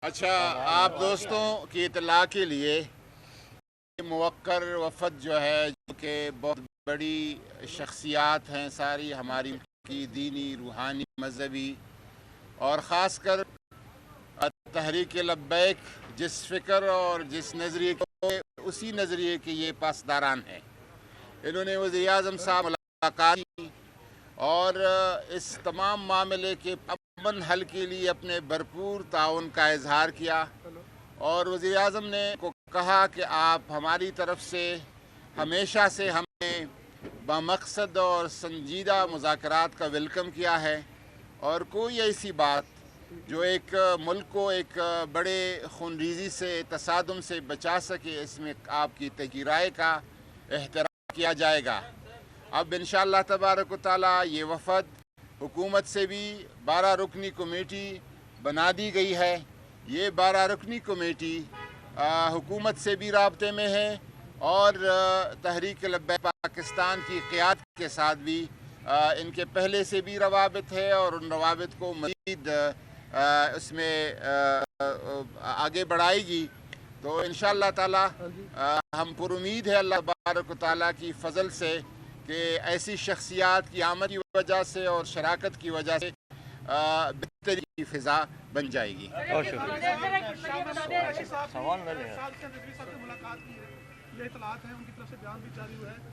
اچھا، آپ دوستوں کی اطلاع کے لیے موقر وفد جو ہے، جو کہ بہت بڑی شخصیات ہیں ساری ہماری کی دینی، روحانی، مذہبی، اور خاص کر تحریک لبیک جس فکر اور جس نظریے کو، اسی نظریے کے یہ پاسداران ہیں۔ انہوں نے وزیر اعظم صاحب ملاقات کی اور اس تمام معاملے کے امن حل کے لیے اپنے بھرپور تعاون کا اظہار کیا، اور وزیر اعظم نے کو کہا کہ آپ ہماری طرف سے ہمیشہ سے ہمیں بامقصد اور سنجیدہ مذاکرات کا ویلکم کیا ہے، اور کوئی ایسی بات جو ایک ملک کو ایک بڑے خونریزی سے، تصادم سے بچا سکے، اس میں آپ کی تحقیق رائے کا احترام کیا جائے گا۔ اب انشاءاللہ تبارک و تعالی یہ وفد حکومت سے بھی 12 رکنی کمیٹی بنا دی گئی ہے۔ یہ 12 رکنی کمیٹی حکومت سے بھی رابطے میں ہے اور تحریک لبیک پاکستان کی قیادت کے ساتھ بھی ان کے پہلے سے بھی روابط ہے، اور ان روابط کو مزید اس میں آگے بڑھائے گی۔ تو انشاءاللہ تعالی ہم پر امید ہے اللہ تبارک و تعالیٰ کی فضل سے کہ ایسی شخصیات کی آمد کی وجہ سے اور شراکت کی وجہ سے بہتری کی فضا بن جائے گی۔ بہت شکریہ۔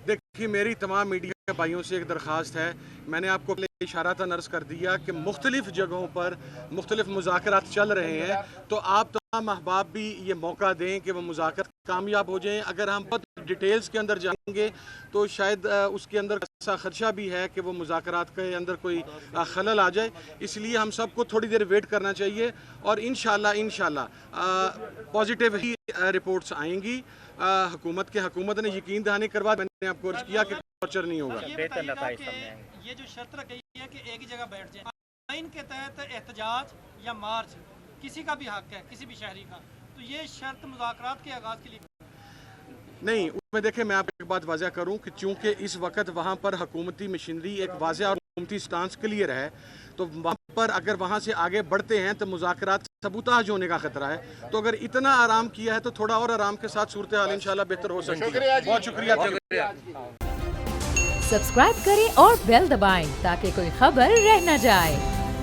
دیکھیے، میری تمام میڈیا بھائیوں سے ایک درخواست ہے، میں نے آپ کو اشارہ عرض کر دیا کہ مختلف جگہوں پر مختلف مذاکرات چل رہے ہیں، تو آپ تمام احباب بھی یہ موقع دیں کہ وہ مذاکرات کامیاب ہو جائیں۔ اگر ہم بہت ڈیٹیلز کے اندر جائیں گے تو شاید اس کے اندر ایسا خدشہ بھی ہے کہ وہ مذاکرات کے اندر کوئی خلل آ جائے، اس لیے ہم سب کو تھوڑی دیر ویٹ کرنا چاہیے، اور انشاءاللہ پازیٹیو ہی رپورٹس آئیں گی۔ حکومت نے یقین دہانی کروا، میں نے آپ کو عرض کیا کہ ٹارچر نہیں ہوگا۔ یہ جو شرط رکھی ہے کہ ایک ہی جگہ بیٹھ جائیں، آئین کے تحت احتجاج یا مارچ کسی کا بھی حق ہے، کسی بھی شہری کا، تو یہ شرط مذاکرات کے آغاز کے لیے نہیں، اس میں دیکھیں، میں آپ کو ایک بات واضح کروں کہ چونکہ اس وقت وہاں پر حکومتی مشینری ایک واضح اور حکومتی سٹانس کلیئر ہے، تو وہاں پر اگر وہاں سے آگے بڑھتے ہیں تو مذاکرات سبوتاژ ہونے کا خطرہ ہے۔ تو اگر اتنا آرام کیا ہے تو تھوڑا اور آرام کے ساتھ صورتحال انشاءاللہ بہتر ہو سکتی ہے۔ بہت شکریہ۔ سبسکرائب کریں اور بیل دبائیں تاکہ کوئی خبر رہ نہ جائے۔